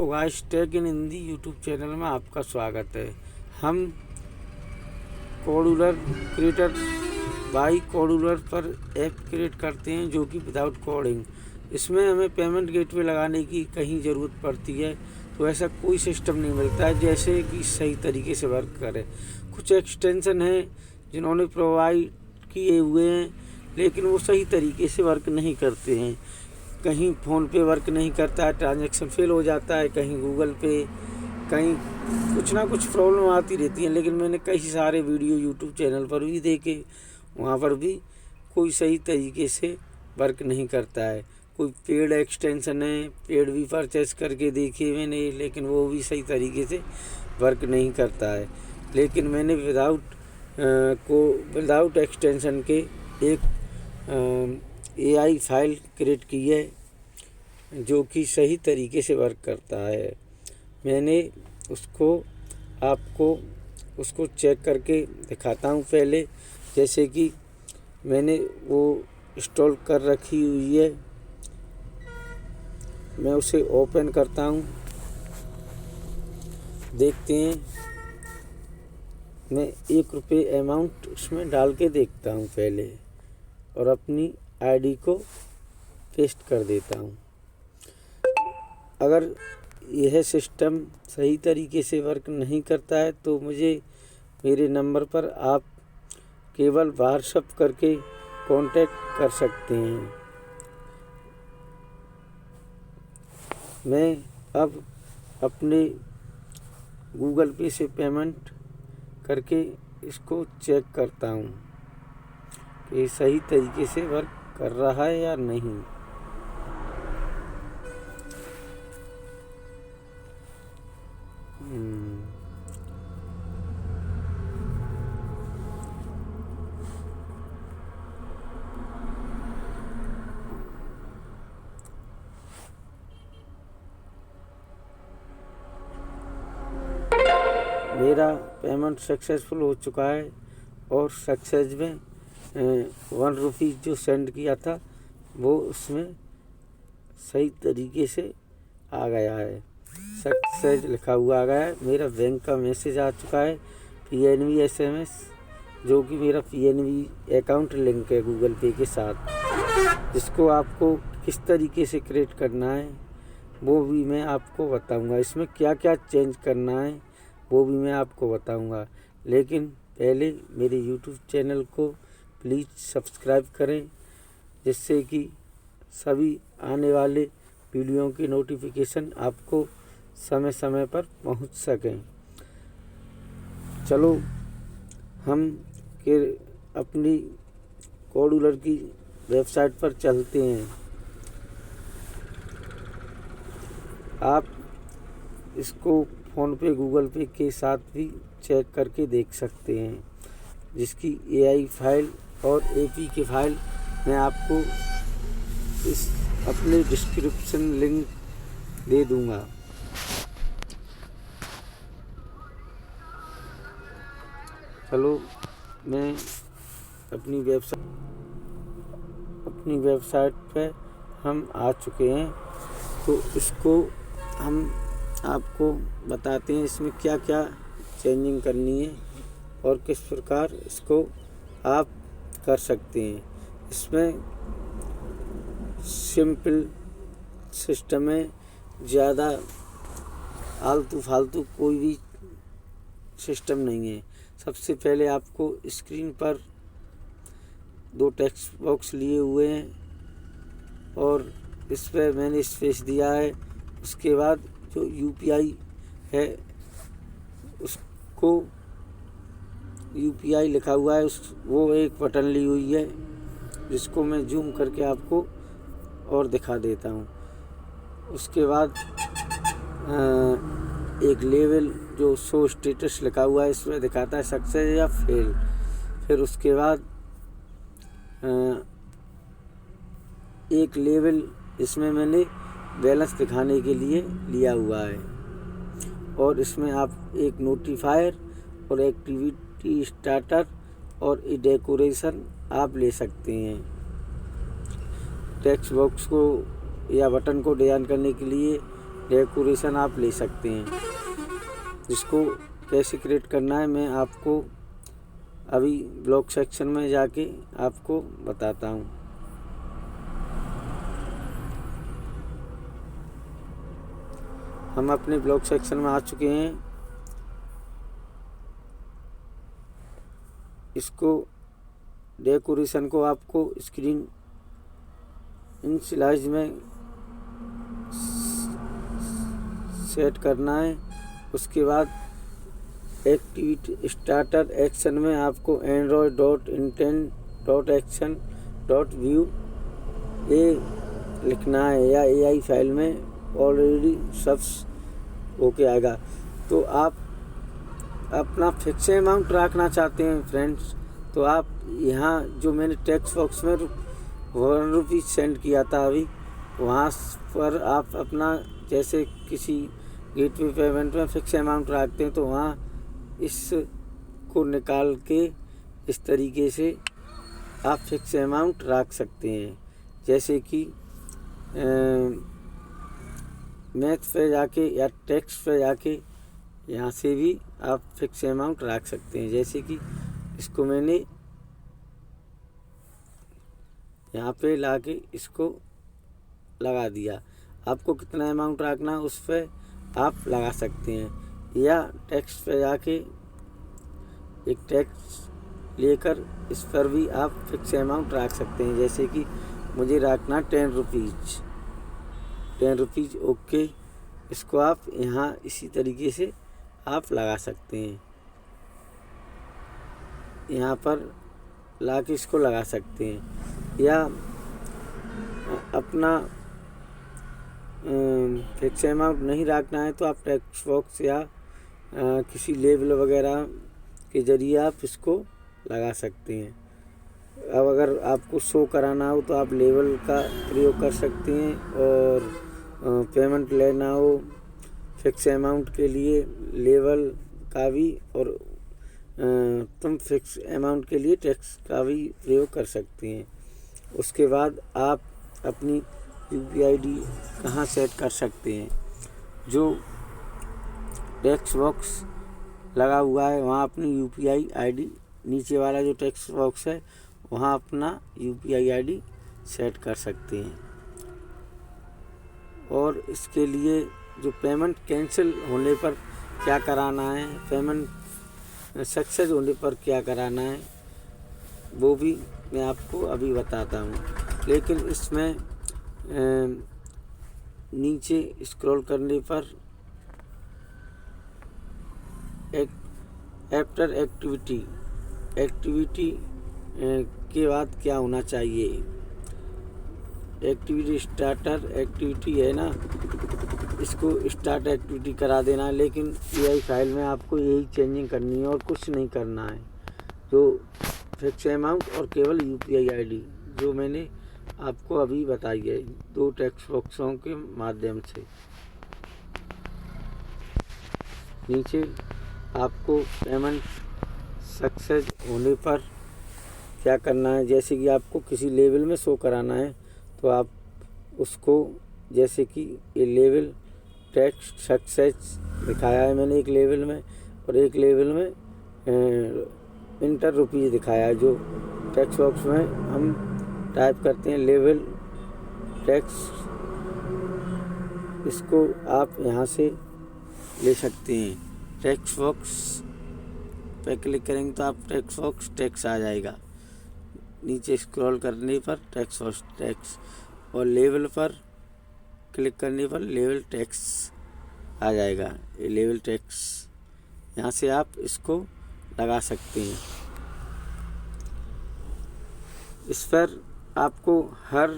Voice take इन Hindi YouTube channel में आपका स्वागत है। हम कोडुलर क्रिएटर बाई कोडुलर पर ऐप क्रिएट करते हैं जो कि विदाउट कोडिंग। इसमें हमें पेमेंट गेटवे लगाने की कहीं ज़रूरत पड़ती है तो ऐसा कोई सिस्टम नहीं मिलता है जैसे कि सही तरीके से वर्क करे। कुछ एक्सटेंशन हैं जिन्होंने प्रोवाइड किए हुए हैं लेकिन वो सही तरीके से वर्क नहीं करते हैं। कहीं फ़ोन पे वर्क नहीं करता है, ट्रांजैक्शन फेल हो जाता है, कहीं गूगल पे, कहीं कुछ ना कुछ प्रॉब्लम आती रहती है। लेकिन मैंने कई सारे वीडियो यूट्यूब चैनल पर भी देखे, वहाँ पर भी कोई सही तरीके से वर्क नहीं करता है। कोई पेड एक्सटेंशन है, पेड भी परचेस करके देखे मैंने, लेकिन वो भी सही तरीके से वर्क नहीं करता है। लेकिन मैंने विदाउट एक्सटेंशन के एक AI फाइल क्रिएट की है जो कि सही तरीके से वर्क करता है। मैंने उसको चेक करके दिखाता हूँ। पहले जैसे कि मैंने वो इंस्टॉल कर रखी हुई है, मैं उसे ओपन करता हूँ। देखते हैं, मैं ₹1 अमाउंट उसमें डाल के देखता हूँ पहले और अपनी ID को पेस्ट कर देता हूँ। अगर यह सिस्टम सही तरीके से वर्क नहीं करता है तो मुझे मेरे नंबर पर आप केवल व्हाट्सएप करके कांटेक्ट कर सकते हैं। मैं अब अपने गूगल पे से पेमेंट करके इसको चेक करता हूँ कि सही तरीके से वर्क कर रहा है या नहीं। मेरा पेमेंट सक्सेसफुल हो चुका है और सक्सेस में ₹1 जो सेंड किया था वो उसमें सही तरीके से आ गया है। सक्सेस लिखा हुआ आ गया है। मेरा बैंक का मैसेज आ चुका है, PNB SMS, जो कि मेरा PNB अकाउंट लिंक है गूगल पे के साथ। जिसको आपको किस तरीके से क्रिएट करना है वो भी मैं आपको बताऊंगा। इसमें क्या क्या चेंज करना है वो भी मैं आपको बताऊंगा। लेकिन पहले मेरे YouTube चैनल को प्लीज़ सब्सक्राइब करें जिससे कि सभी आने वाले वीडियो की नोटिफिकेशन आपको समय समय पर पहुंच सकें। चलो हम अपनी कोडुलर की वेबसाइट पर चलते हैं। आप इसको फ़ोन पे, गूगल पे के साथ भी चेक करके देख सकते हैं, जिसकी AI फाइल और APK फाइल मैं आपको इस अपने डिस्क्रिप्शन लिंक दे दूंगा। चलो मैं अपनी वेबसाइट पे हम आ चुके हैं, तो इसको हम आपको बताते हैं इसमें क्या क्या चेंजिंग करनी है और किस प्रकार इसको आप कर सकते हैं। इसमें सिंपल सिस्टम है, ज़्यादा आलतू फालतू कोई भी सिस्टम नहीं है। सबसे पहले आपको स्क्रीन पर 2 टेक्स्ट बॉक्स लिए हुए हैं और इस पर मैंने स्पेस दिया है। उसके बाद जो UPI है उसको UPI लिखा हुआ है, वो एक बटन ली हुई है जिसको मैं जूम करके आपको और दिखा देता हूँ। उसके बाद एक लेवल जो शो स्टेटस लिखा हुआ है इसमें दिखाता है सक्सेस या फेल। फिर उसके बाद एक लेवल इसमें मैंने बैलेंस दिखाने के लिए लिया हुआ है और इसमें आप एक नोटिफायर और एक्टिविटी स्टार्टर और डेकोरेशन आप ले सकते हैं। टेक्स्ट बॉक्स को या बटन को डिज़ाइन करने के लिए डेकोरेशन आप ले सकते हैं। जिसको कैसे क्रिएट करना है मैं आपको अभी ब्लॉग सेक्शन में जाके आपको बताता हूँ। हम अपने ब्लॉग सेक्शन में आ चुके हैं। इसको डेकोरेशन को आपको स्क्रीन इनिशियलाइज में सेट करना है। उसके बाद एक्टिविटी स्टार्टर एक्शन में आपको android.intent.action.view ये लिखना है या AI फाइल में ऑलरेडी सब होके आएगा। तो आप अपना फिक्स अमाउंट रखना चाहते हैं फ्रेंड्स, तो आप यहाँ जो मैंने टेक्स्ट बॉक्स में ₹1 सेंड किया था अभी, वहाँ पर आप अपना जैसे किसी गेटवे पेमेंट में फिक्स अमाउंट रखते हैं तो वहाँ इसको निकाल के इस तरीके से आप फिक्स अमाउंट रख सकते हैं। जैसे कि मैथ पे जाके या टेक्स्ट पे जाके यहाँ से भी आप फिक्स अमाउंट रख सकते हैं। जैसे कि इसको मैंने यहाँ पे लाके इसको लगा दिया। आपको कितना अमाउंट रखना है उस पर आप लगा सकते हैं, या टेक्स्ट पे जाके एक टेक्स्ट लेकर इस पर भी आप फिक्स अमाउंट रख सकते हैं। जैसे कि मुझे रखना ₹10 ओके। इसको आप यहाँ इसी तरीके से आप लगा सकते हैं, यहाँ पर लाके इसको लगा सकते हैं। या अपना फिक्स अमाउंट नहीं रखना है तो आप टेक्स्ट बॉक्स या किसी लेबल वगैरह के ज़रिए आप इसको लगा सकते हैं। अब अगर आपको शो कराना हो तो आप लेबल का प्रयोग कर सकते हैं, और पेमेंट लेना हो फिक्स अमाउंट के लिए लेबल का भी, और तुम फिक्स अमाउंट के लिए टेक्स्ट का भी प्रयोग कर सकते हैं। उसके बाद आप अपनी UPI ID कहाँ सेट कर सकते हैं। जो टेक्स्ट बॉक्स लगा हुआ है वहाँ अपनी UPI ID, नीचे वाला जो टेक्स्ट बॉक्स है वहाँ अपना UPI ID सेट कर सकते हैं। और इसके लिए जो पेमेंट कैंसिल होने पर क्या कराना है, पेमेंट सक्सेस होने पर क्या कराना है, वो भी मैं आपको अभी बताता हूँ। लेकिन इसमें नीचे स्क्रॉल करने पर आफ्टर एक्टिविटी के बाद क्या होना चाहिए। एक्टिविटी स्टार्टर एक्टिविटी है ना, इसको स्टार्ट एक्टिविटी करा देना है। लेकिन AI फाइल में आपको यही चेंजिंग करनी है और कुछ नहीं करना है। जो फिक्स अमाउंट और केवल UPI ID जो मैंने आपको अभी बताई है 2 टेक्स्ट बॉक्सों के माध्यम से। नीचे आपको पेमेंट सक्सेस होने पर क्या करना है, जैसे कि आपको किसी लेवल में शो कराना है तो आप उसको, जैसे कि ये लेवल टेक्स्ट सक्सेस दिखाया है मैंने एक लेवल में, और एक लेवल में ₹इंटर दिखाया है। जो टेक्स्ट बॉक्स में हम टाइप करते हैं लेवल टेक्स्ट, इसको आप यहाँ से ले सकते हैं। टेक्स्ट बॉक्स पे क्लिक करेंगे तो आप टेक्स्ट बॉक्स टेक्स्ट आ जाएगा। नीचे स्क्रॉल करने पर टेक्स्ट बॉक्स टेक्स्ट, और लेवल पर क्लिक करने पर लेवल टेक्स्ट आ जाएगा। ये लेवल टेक्स्ट यहाँ से आप इसको लगा सकते हैं। इस पर आपको हर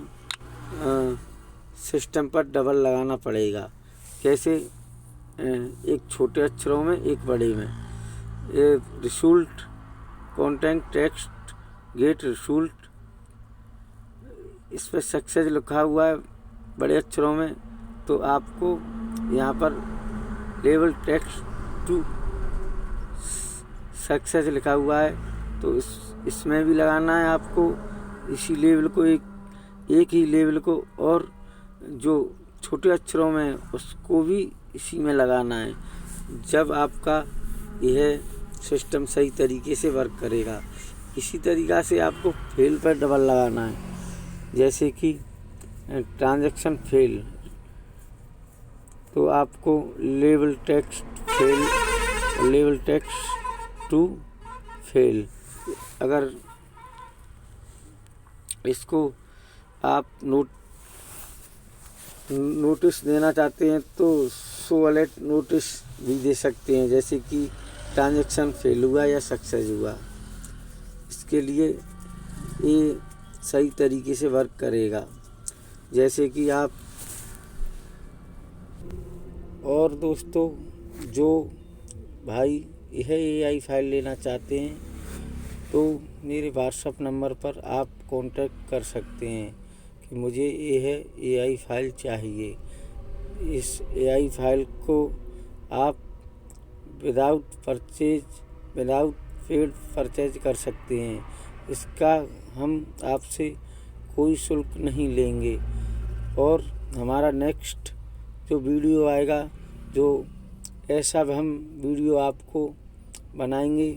सिस्टम पर डबल लगाना पड़ेगा। कैसे, एक छोटे अक्षरों में एक बड़े में। ये result content text get result, इस पर सक्सेस लिखा हुआ है बड़े अक्षरों में, तो आपको यहाँ पर लेवल टेक्स्ट टू सक्सेस लिखा हुआ है, तो इसमें भी लगाना है आपको इसी लेवल को, एक ही लेवल को। और जो छोटे अक्षरों में उसको भी इसी में लगाना है। जब आपका यह सिस्टम सही तरीके से वर्क करेगा। इसी तरीक़ा से आपको फेल पर डबल लगाना है। जैसे कि ट्रांजैक्शन फेल, तो आपको label text fail, label text to fail. अगर इसको आप नोटिस देना चाहते हैं तो शो अलर्ट नोटिस भी दे सकते हैं, जैसे कि ट्रांजैक्शन फेल हुआ या सक्सेस हुआ। इसके लिए ये सही तरीके से वर्क करेगा। जैसे कि आप और दोस्तों, जो भाई यह AI फाइल लेना चाहते हैं तो मेरे व्हाट्सएप नंबर पर आप कांटेक्ट कर सकते हैं कि मुझे यह AI फाइल चाहिए। इस AI फाइल को आप विदाउट पेड परचेज कर सकते हैं। इसका हम आपसे कोई शुल्क नहीं लेंगे। और हमारा नेक्स्ट जो वीडियो आएगा, जो ऐसा हम वीडियो आपको बनाएंगे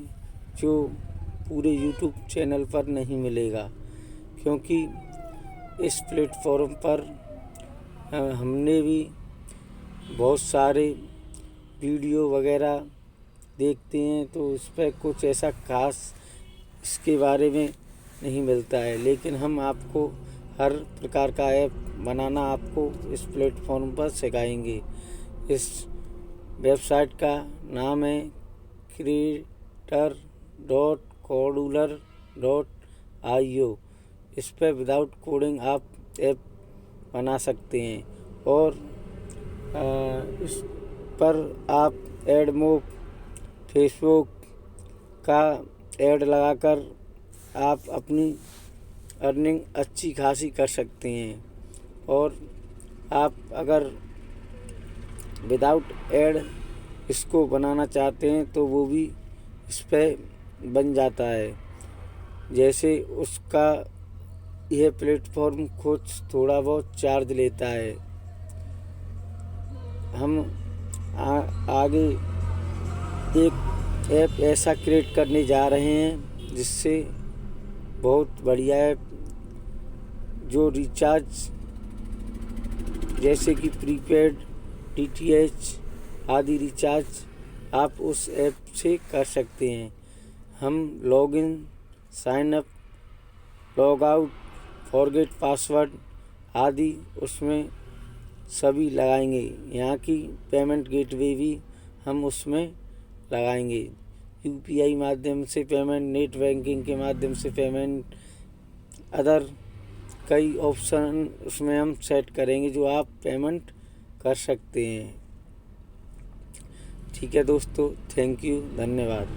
जो पूरे YouTube चैनल पर नहीं मिलेगा, क्योंकि इस प्लेटफॉर्म पर हमने भी बहुत सारे वीडियो वगैरह देखते हैं, तो उस पर कुछ ऐसा खास इसके बारे में नहीं मिलता है। लेकिन हम आपको हर प्रकार का ऐप बनाना आपको इस प्लेटफॉर्म पर सिखाएंगे। इस वेबसाइट का नाम है creator.codular.io। इस पर विदाउट कोडिंग आप ऐप बना सकते हैं। और इस पर आप एडमोब फेसबुक का ऐड लगाकर आप अपनी अर्निंग अच्छी खासी कर सकते हैं। और आप अगर विदाउट ऐड इसको बनाना चाहते हैं तो वो भी इस पर बन जाता है। जैसे उसका यह प्लेटफॉर्म कुछ थोड़ा बहुत चार्ज लेता है। हम आगे एक ऐप ऐसा क्रिएट करने जा रहे हैं जिससे बहुत बढ़िया ऐप, जो रिचार्ज जैसे कि प्रीपेड, DTH आदि रिचार्ज आप उस ऐप से कर सकते हैं। हम login, sign up, log out, forget password आदि उसमें सभी लगाएंगे। यहाँ की पेमेंट गेटवे भी हम उसमें लगाएंगे। UPI माध्यम से पेमेंट, नेट बैंकिंग के माध्यम से पेमेंट, अदर कई ऑप्शन उसमें हम सेट करेंगे जो आप पेमेंट कर सकते हैं। ठीक है दोस्तों, थैंक यू, धन्यवाद।